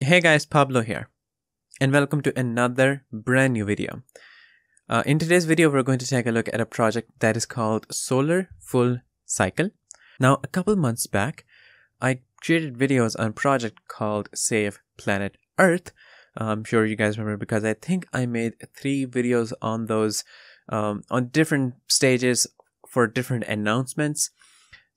Hey guys, Pablo here, and welcome to another brand new video. In today's video, we're going to take a look at a project that is called SolarFullCycle. Now, a couple months back, I created videos on a project called SavePlanetEarth. I'm sure you guys remember because I think I made 3 videos on those on different stages for different announcements.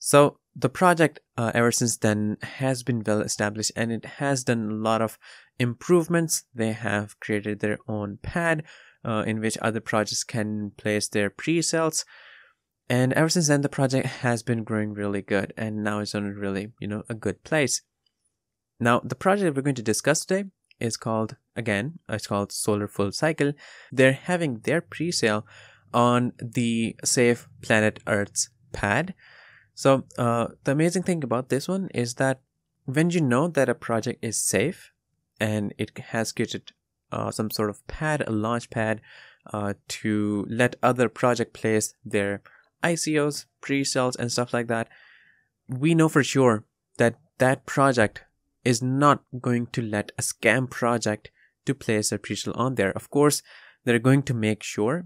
So the project ever since then has been well established, and it has done a lot of improvements. They have created their own pad in which other projects can place their pre-sales, and ever since then the project has been growing really good, and now it's on a really a good place. Now the project we're going to discuss today is called, again, it's called SolarFullCycle. They're having their pre-sale on the SavePlanetEarth's pad. So the amazing thing about this one is that when you know that a project is safe and it has created some sort of pad, a Launchpad, to let other project place their ICOs, pre-sales and stuff like that, we know for sure that that project is not going to let a scam project to place a pre-sale on there. Of course, they're going to make sure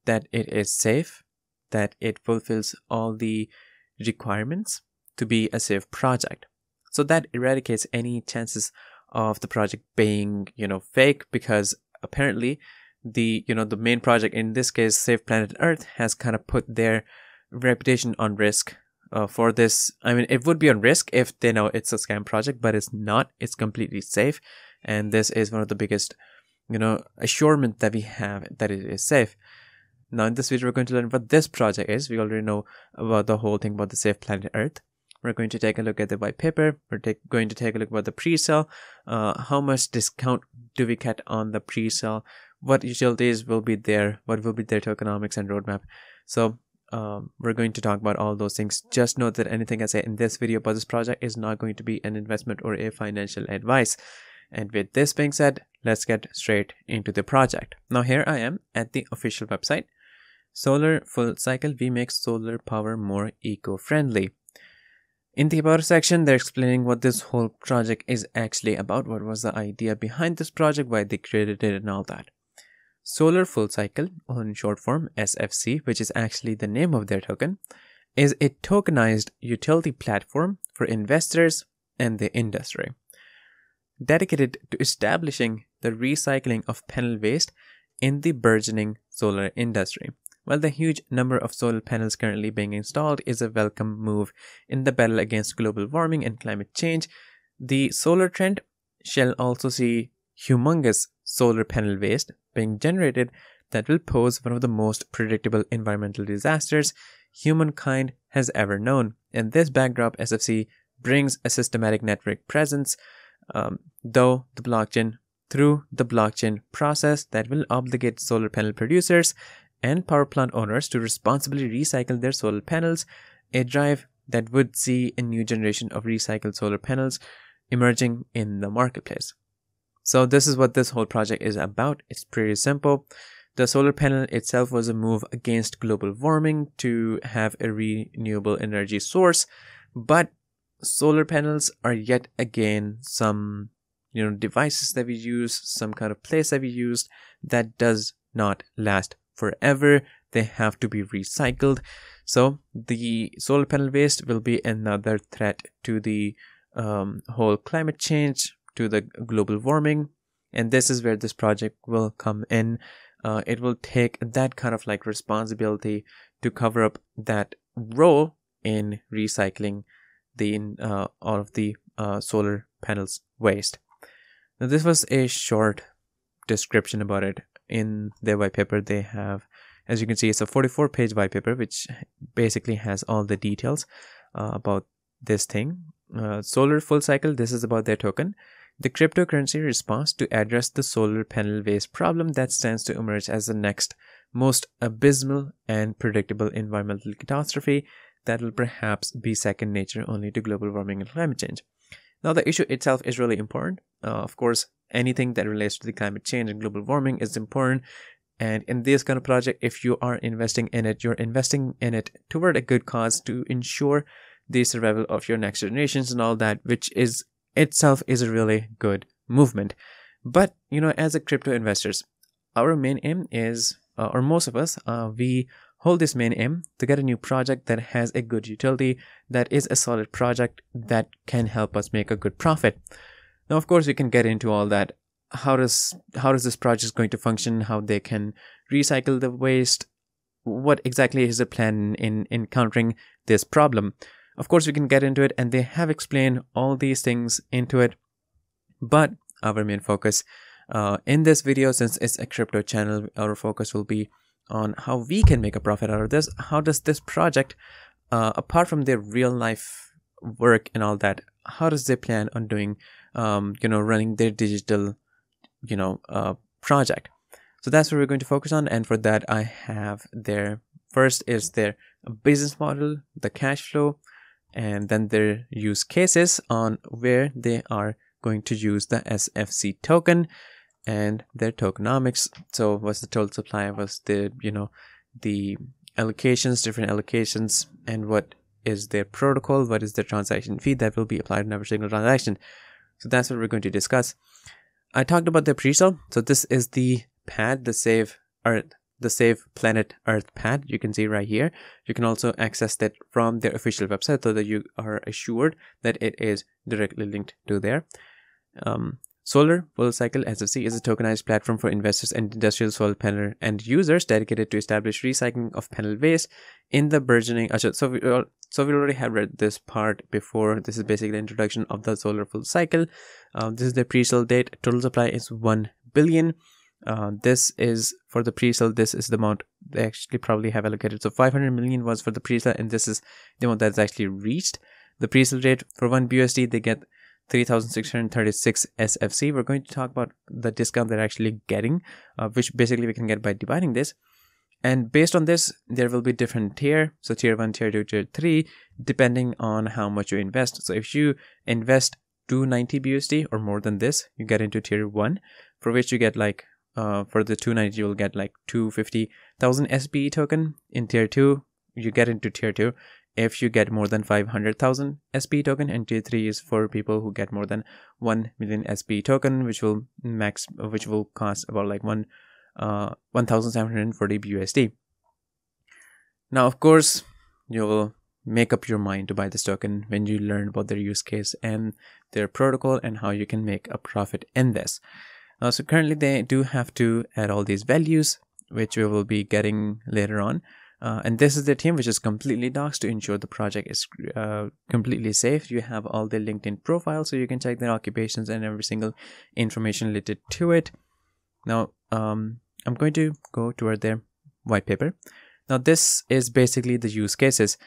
that it is safe, that it fulfills all the requirements to be a safe project. So that eradicates any chances of the project being, fake, because apparently the main project, in this case SavePlanetEarth, has kind of put their reputation on risk for this. I mean, it would be on risk if they know it's a scam project, but it's not. It's completely safe, and this is one of the biggest assurement that we have that it is safe. Now in this video, we're going to learn what this project is. We already know about the whole thing about the SavePlanetEarth. We're going to take a look at the white paper. We're going to take a look about the pre-sale. How much discount do we get on the pre-sale? What utilities will be there? What will be their tokenomics and roadmap? So we're going to talk about all those things. Just note that anything I say in this video about this project is not going to be an investment or a financial advice. And with this being said, let's get straight into the project. Now here I am at the official website. SolarFullCycle, we make solar power more eco-friendly. In the about section, they're explaining what this whole project is actually about, what was the idea behind this project, why they created it and all that. SolarFullCycle, or in short form SFC, which is actually the name of their token, is a tokenized utility platform for investors and the industry, dedicated to establishing the recycling of panel waste in the burgeoning solar industry. While the huge number of solar panels currently being installed is a welcome move in the battle against global warming and climate change, the solar trend shall also see humongous solar panel waste being generated that will pose one of the most predictable environmental disasters humankind has ever known. In this backdrop, SFC brings a systematic network presence through the blockchain process that will obligate solar panel producers and power plant owners to responsibly recycle their solar panels, a drive that would see a new generation of recycled solar panels emerging in the marketplace. So this is what this whole project is about. It's pretty simple. The solar panel itself was a move against global warming to have a renewable energy source, but solar panels are yet again some devices that we use, some kind of place that we use that does not last forever. They have to be recycled. So the solar panel waste will be another threat to the whole climate change, to the global warming, and this is where this project will come in. It will take that kind of responsibility to cover up that role in recycling the all of the solar panels waste. Now this was a short description about it. In their white paper, they have, as you can see, it's a 44-page white paper which basically has all the details about this thing. SolarFullCycle, this is about their token, the cryptocurrency response to address the solar panel waste problem that stands to emerge as the next most abysmal and predictable environmental catastrophe that will perhaps be second nature only to global warming and climate change. Now the issue itself is really important. Of course, anything that relates to the climate change and global warming is important, and in this kind of project, if you are investing in it, you're investing in it toward a good cause to ensure the survival of your next generations and all that, which is itself is a really good movement. But as a crypto investors, our main aim is, or most of us, we hold this main aim to get a new project that has a good utility, that is a solid project that can help us make a good profit. Now, of course, we can get into all that. How does this project going to function? How they can recycle the waste? What exactly is the plan in encountering this problem? Of course, we can get into it, and they have explained all these things into it. But our main focus in this video, since it's a crypto channel, our focus will be on how we can make a profit out of this. How does this project, apart from their real life work and all that, how does they plan on doing, running their digital, project? So that's what we're going to focus on. And for that, I have first is their business model, the cash flow, and then their use cases on where they are going to use the SFC token and their tokenomics. So what's the total supply, what's the the allocations, different allocations, and what is their protocol, what is the transaction fee that will be applied on every single transaction. So that's what we're going to discuss. I talked about the presale. So this is the pad, the SavePlanetEarth pad. You can see right here. You can also access that from their official website so that you are assured that it is directly linked to there. SolarFullCycle SFC is a tokenized platform for investors and industrial solar panel end users dedicated to establish recycling of panel waste in the burgeoning. So we already have read this part before. This is basically the introduction of the SolarFullCycle. This is the pre-sale date. Total supply is 1 billion. This is for the pre-sale. This is the amount they actually probably have allocated. So 500 million was for the pre-sale, and this is the amount that's actually reached. The pre-sale rate for 1 BUSD, they get 3,636 SFC. We're going to talk about the discount they're actually getting, which basically we can get by dividing this. And based on this, there will be different tier. So tier 1, tier 2, tier 3, depending on how much you invest. So if you invest 290 BUSD or more than this, you get into tier 1, for which you get like, for the 290, you will get like 250,000 SPE token. In tier 2, you get into tier 2 if you get more than 500,000 SPE token, and tier 3 is for people who get more than 1 million SPE token, which will cost about like 1,740 BUSD. Now, of course, you will make up your mind to buy this token when you learn about their use case and their protocol and how you can make a profit in this. So currently they do have to add all these values, which we will be getting later on. And this is the team, which is completely doxed to ensure the project is completely safe. You have all their LinkedIn profiles, so you can check their occupations and every single information related to it. Now, I'm going to go toward their white paper. Now, this is basically the use cases.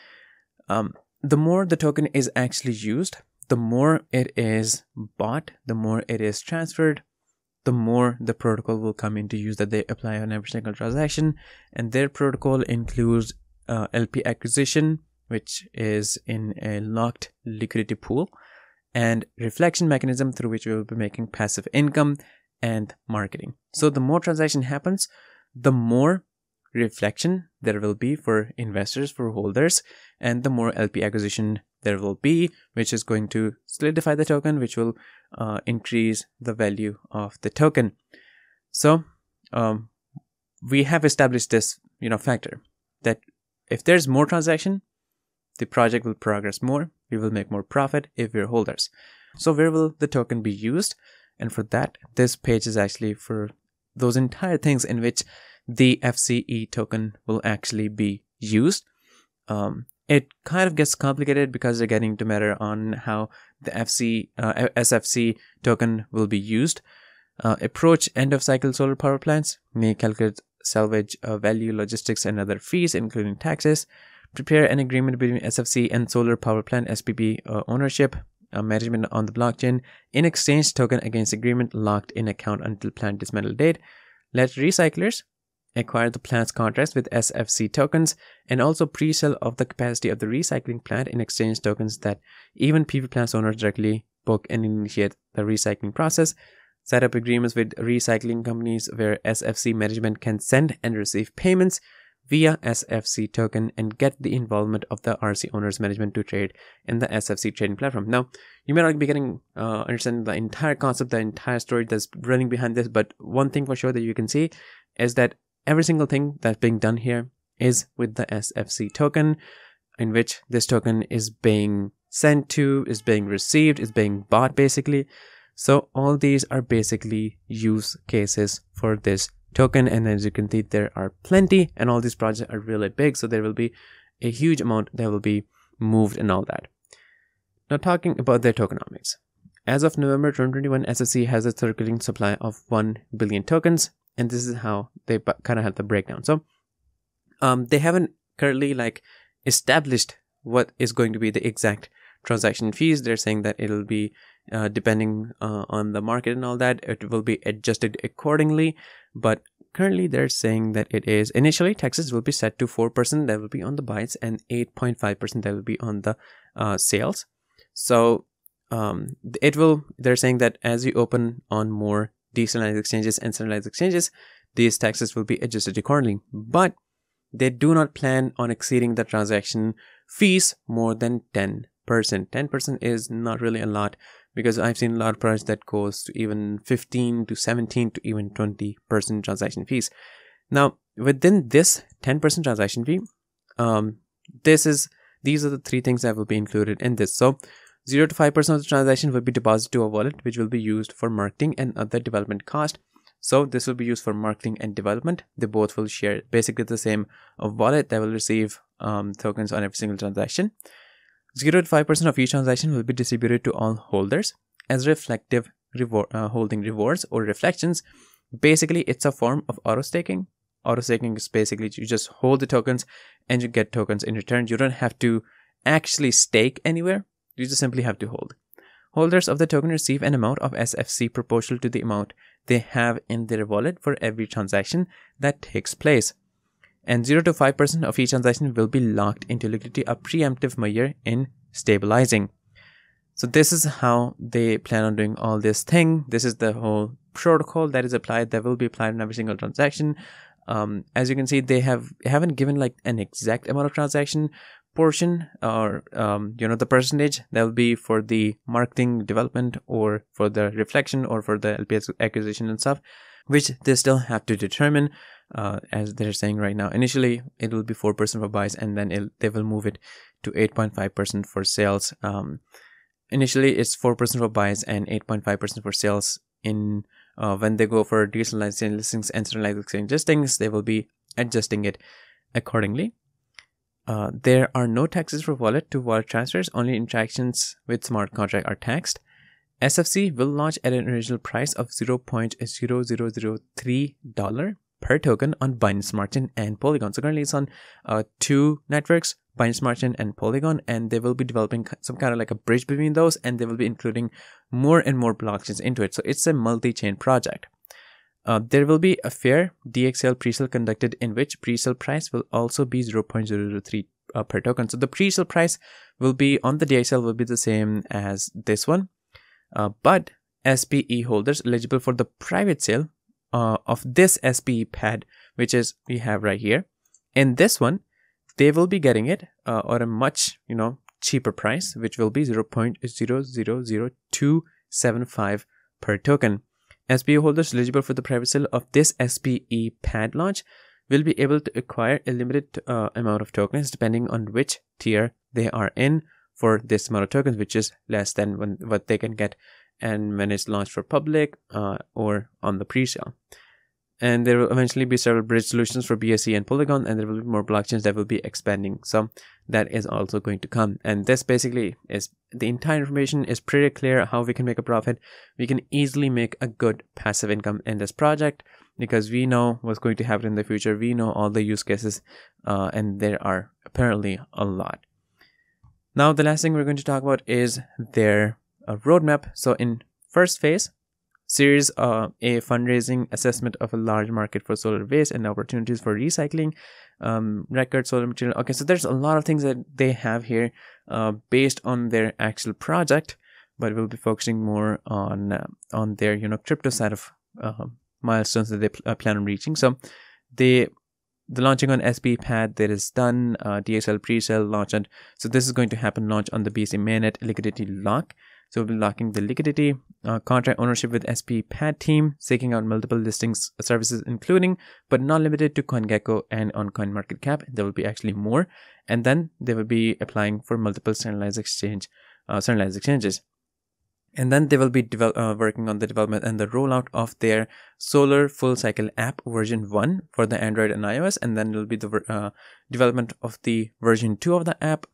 The more the token is actually used, the more it is bought, the more it is transferred, the more the protocol will come into use that they apply on every single transaction. And their protocol includes LP acquisition, which is in a locked liquidity pool, and reflection mechanism through which we will be making passive income and marketing. So the more transaction happens, the more reflection there will be for investors, for holders, and the more LP acquisition there will be, which is going to solidify the token, which will increase the value of the token. So we have established this factor that if there's more transaction, the project will progress more, we will make more profit if we're holders. So where will the token be used? And for that, this page is actually for those entire things in which the FCE token will actually be used. It kind of gets complicated because they're getting to matter on how the SFC token will be used. Approach end of cycle solar power plants, may calculate salvage value, logistics, and other fees, including taxes. Prepare an agreement between SFC and solar power plant SPE ownership, management on the blockchain. In exchange, token against agreement locked in account until plant dismantle date. Let recyclers acquire the plant's contracts with SFC tokens, and also pre-sale of the capacity of the recycling plant in exchange tokens that even PV plants owners directly book and initiate the recycling process. Set up agreements with recycling companies where SFC management can send and receive payments via SFC token and get the involvement of the RC owner's management to trade in the SFC trading platform. Now, you may not be getting understand the entire concept, the entire story that's running behind this, but one thing for sure that you can see is that every single thing that's being done here is with the SFC token, in which this token is being sent to, is being received, is being bought basically. So all these are basically use cases for this token, and as you can see, there are plenty, and all these projects are really big, so there will be a huge amount that will be moved and all that. Now, talking about their tokenomics, as of November 2021, SFC has a circulating supply of 1 billion tokens, and this is how they kind of have the breakdown. So they haven't currently like established what is going to be the exact transaction fees. They're saying that it'll be depending on the market and all that, it will be adjusted accordingly, but currently they're saying that it is initially taxes will be set to 4% that will be on the buys and 8.5% that will be on the sales. So they're saying that as you open on more decentralized exchanges and centralized exchanges, these taxes will be adjusted accordingly, but they do not plan on exceeding the transaction fees more than 10%. 10% is not really a lot, because I've seen a lot of projects that goes to even 15 to 17 to even 20% transaction fees. Now, within this 10% transaction fee, these are the three things that will be included in this. So 0 to 5% of the transaction will be deposited to a wallet, which will be used for marketing and other development cost. So this will be used for marketing and development. They both will share basically the same wallet that will receive tokens on every single transaction. 0 to 5% of each transaction will be distributed to all holders as reflective holding rewards or reflections. Basically, it's a form of auto staking. Auto staking is basically you just hold the tokens and you get tokens in return. You don't have to actually stake anywhere. You just simply have to hold. Holders of the token receive an amount of SFC proportional to the amount they have in their wallet for every transaction that takes place. And 0 to 5% of each transaction will be locked into Liquidity, a preemptive measure in stabilizing. So this is how they plan on doing all this thing. This is the whole protocol that is applied, that will be applied in every single transaction. As you can see, they haven't given like an exact amount of transaction portion or the percentage that will be for the marketing development or for the reflection or for the LPS acquisition and stuff, which they still have to determine. As they're saying right now, initially it will be 4% for buys, and then they will move it to 8.5% for sales. Initially it's 4% for buys and 8.5% for sales. In when they go for decentralized listings and centralized exchange listings, they will be adjusting it accordingly. There are no taxes for wallet to wallet transfers. Only interactions with smart contract are taxed. SFC will launch at an original price of $0.0003 per token on Binance Smart Chain and Polygon. So currently it's on two networks, Binance Smart Chain and Polygon, and they will be developing some kind of like a bridge between those, and they will be including more and more blockchains into it. So it's a multi-chain project. There will be a fair DXL presale conducted, in which presale price will also be 0.003 per token. So the presale price will be on the DXL will be the same as this one, but SPE holders eligible for the private sale of this SPEPad, which is we have right here, in this one, they will be getting it at a much cheaper price, which will be 0.000275 per token. SPE holders eligible for the private sale of this SPEPad launch will be able to acquire a limited amount of tokens depending on which tier they are in for this amount of tokens, which is less than what they can get and when it's launched for public or on the pre-sale. And there will eventually be several bridge solutions for BSC and Polygon, and there will be more blockchains that will be expanding. So that is also going to come. And this basically is the entire information is pretty clear how we can make a profit. We can easily make a good passive income in this project because we know what's going to happen in the future. We know all the use cases, and there are apparently a lot. Now, the last thing we're going to talk about is their roadmap. So in first phase, Series A fundraising assessment of a large market for solar waste and opportunities for recycling, record solar material. Okay, so there's a lot of things that they have here based on their actual project, but we'll be focusing more on their crypto side of milestones that they plan on reaching. So they the launching on SPEPad that is done, DSL pre-sale launch, and so this is going to happen launch on the BC mainnet liquidity lock. So we'll be locking the liquidity contract ownership with SPEPad team, seeking out multiple listings services, including but not limited to CoinGecko and on CoinMarketCap. There will be actually more, and then they will be applying for multiple centralized exchanges. And then they will be working on the development and the rollout of their SolarFullCycle app version 1 for the Android and iOS. And then there will be the development of the version 2 of the app.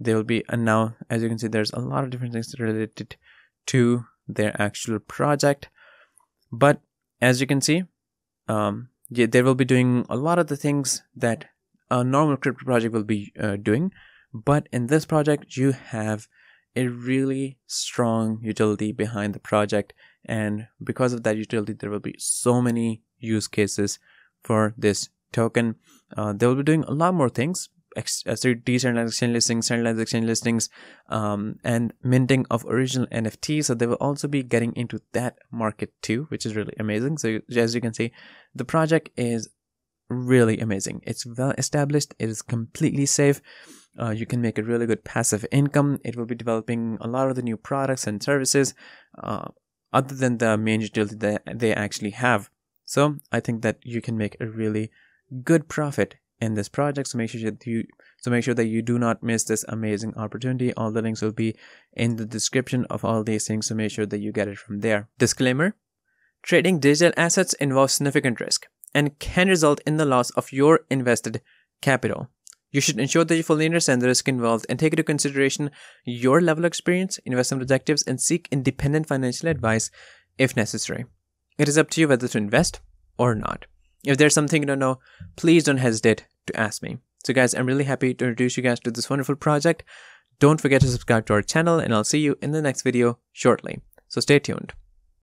They will be, and now as you can see, there's a lot of different things related to their actual project. But as you can see, they will be doing a lot of the things that a normal crypto project will be doing. But in this project, you have a really strong utility behind the project, and because of that utility there will be so many use cases for this token. They will be doing a lot more things, decentralized exchange listings, and minting of original NFTs. So they will also be getting into that market too, which is really amazing. So as you can see, the project is really amazing. It's well established, it is completely safe. You can make a really good passive income. It will be developing a lot of the new products and services other than the main utility that they actually have. So I think that you can make a really good profit in this project. So make sure that you do not miss this amazing opportunity. All the links will be in the description of all these things, so make sure that you get it from there. Disclaimer: trading digital assets involves significant risk and can result in the loss of your invested capital. You should ensure that you fully understand the risk involved and take into consideration your level of experience, investment objectives, and seek independent financial advice if necessary. It is up to you whether to invest or not. If there's something you don't know, please don't hesitate to ask me. So guys, I'm really happy to introduce you guys to this wonderful project. Don't forget to subscribe to our channel, and I'll see you in the next video shortly. So stay tuned.